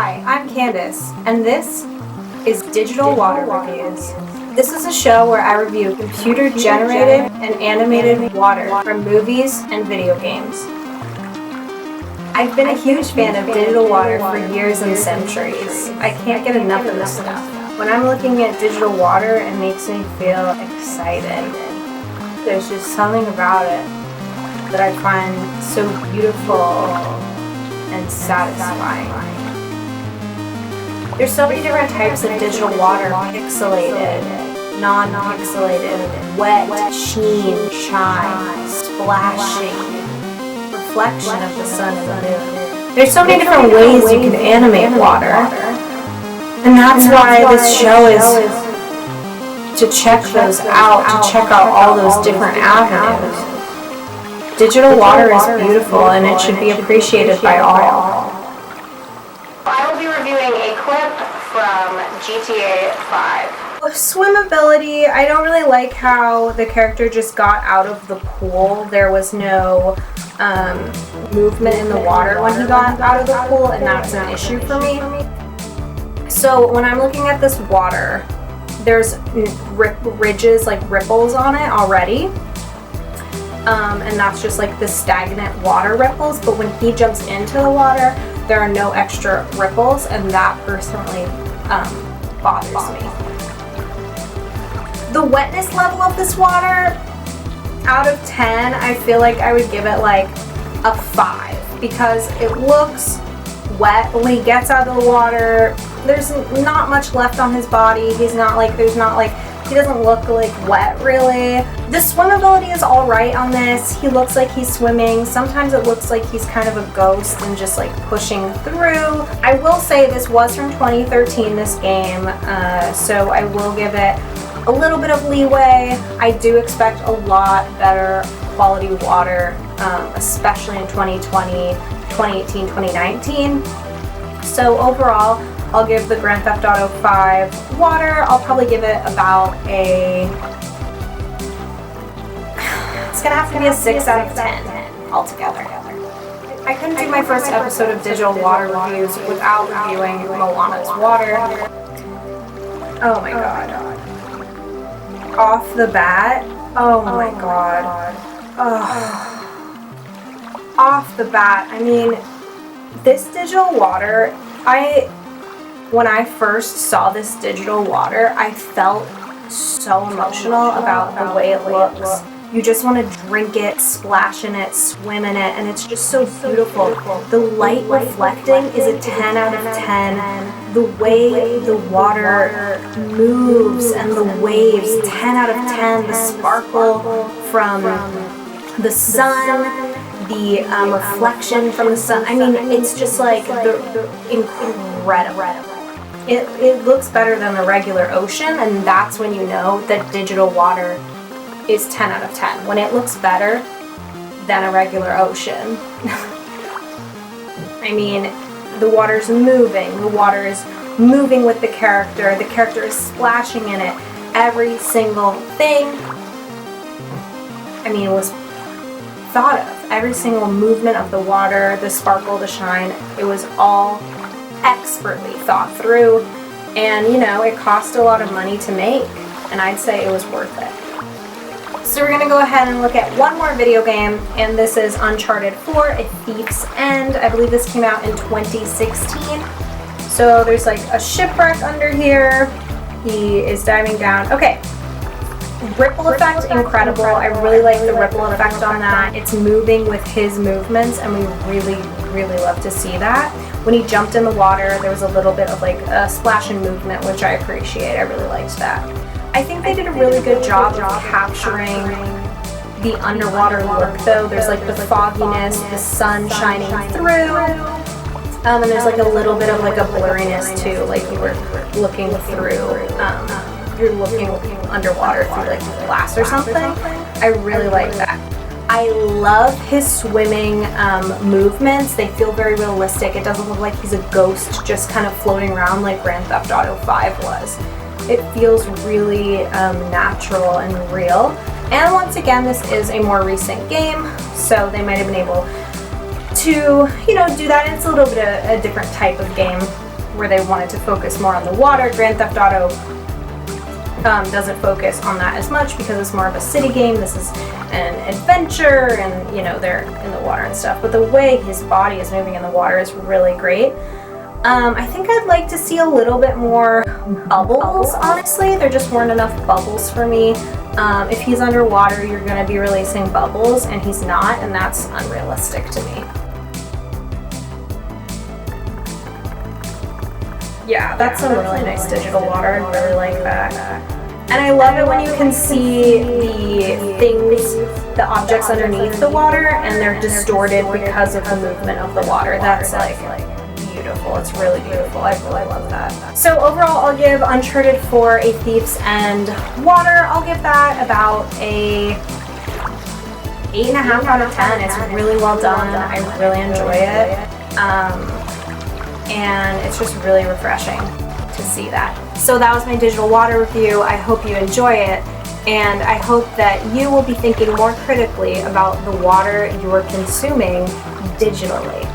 Hi, I'm Candace, and this is Digital Water Reviews. This is a show where I review computer-generated and animated water from movies and video games. I've been a huge fan of digital water for years and centuries. I can't get enough of this stuff. When I'm looking at digital water, it makes me feel excited. There's just something about it that I find so beautiful and satisfying. There's so many different types of digital water: pixelated, non-pixelated, wet, sheen, shine, splashing, reflection of the sun and the moon. There's so many different ways you can animate water, and that's why this show is to check those out, to check out all those different avenues. Digital water is beautiful, and it should be appreciated by all. I will be reviewing a clip from GTA 5. Swimmability, I don't really like how the character just got out of the pool. There was no movement in the water when he got out of the pool, and that's an issue for me. So when I'm looking at this water, there's ridges, like ripples on it already. And that's just like the stagnant water ripples, but when he jumps into the water, there are no extra ripples, and that personally bothers me. The wetness level of this water, out of 10, I feel like I would give it like a 5, because it looks wet. When he gets out of the water, there's not much left on his body. He doesn't look like wet really. The swimmability is alright on this. He looks like he's swimming. Sometimes it looks like he's kind of a ghost and just like pushing through. I will say this was from 2013, this game, so I will give it a little bit of leeway. I do expect a lot better quality water, especially in 2020, 2018, 2019. So overall, I'll give the Grand Theft Auto 5 water, I'll probably give it about it's gonna have to be a 6 out of 10 altogether. I couldn't do my first episode of digital water reviews without reviewing MOANA's water. Oh my god. Off the bat, oh my god. Off the bat, I mean, this digital water, when I first saw this digital water, I felt so emotional about the way it looks. You just want to drink it, splash in it, swim in it, and it's just so beautiful. The light reflecting is a 10 out of 10. The way the water moves and the waves, 10 out of 10. The sparkle from the sun, the reflection from the sun. I mean, it's just like the incredible. It looks better than the regular ocean, and that's when you know that digital water is 10 out of 10. When it looks better than a regular ocean. I mean, the water's moving. The water is moving with the character. The character is splashing in it. Every single thing, I mean, was thought of. Every single movement of the water, the sparkle, the shine, it was all expertly thought through, and you know, it cost a lot of money to make, and I'd say it was worth it. So we're gonna go ahead and look at one more video game, and this is Uncharted 4, A Thief's End. I believe this came out in 2016. So there's like a shipwreck under here. He is diving down. Okay. Ripple effect, incredible. I really like the ripple effect on that. It's moving with his movements, and we really love to see that. When he jumped in the water, there was a little bit of like a splash and movement, which I appreciate. I really liked that. I think they did a really good job of capturing the underwater look though. There's like the fogginess, the sun shining through, and there's like a little bit of like a blurriness too, like you were looking through, you're looking underwater through like glass or something. I really like that. I love his swimming movements. They feel very realistic. It doesn't look like he's a ghost just kind of floating around like Grand Theft Auto 5 was. It feels really natural and real. And once again, this is a more recent game, so they might have been able to, you know, do that. It's a little bit of a different type of game. where they wanted to focus more on the water. Grand Theft Auto doesn't focus on that as much because it's more of a city game. This is an adventure, and you know, they're in the water and stuff. But the way his body is moving in the water is really great. I think I'd like to see a little bit more bubbles, honestly. There just weren't enough bubbles for me. If he's underwater, you're going to be releasing bubbles, and he's not, and that's unrealistic to me. Yeah, that's some really nice digital water. I really like that. And I love it when you can see the things, the objects underneath the water, and they're distorted because of the movement of the water. That's like beautiful. It's really beautiful. I really love that. So overall, I'll give Uncharted 4 A Thief's End water. I'll give that about a 8.5 out of 10. It's really well done. I really enjoy it. And it's just really refreshing to see that. So that was my digital water review. I hope you enjoy it, and I hope that you will be thinking more critically about the water you're consuming digitally.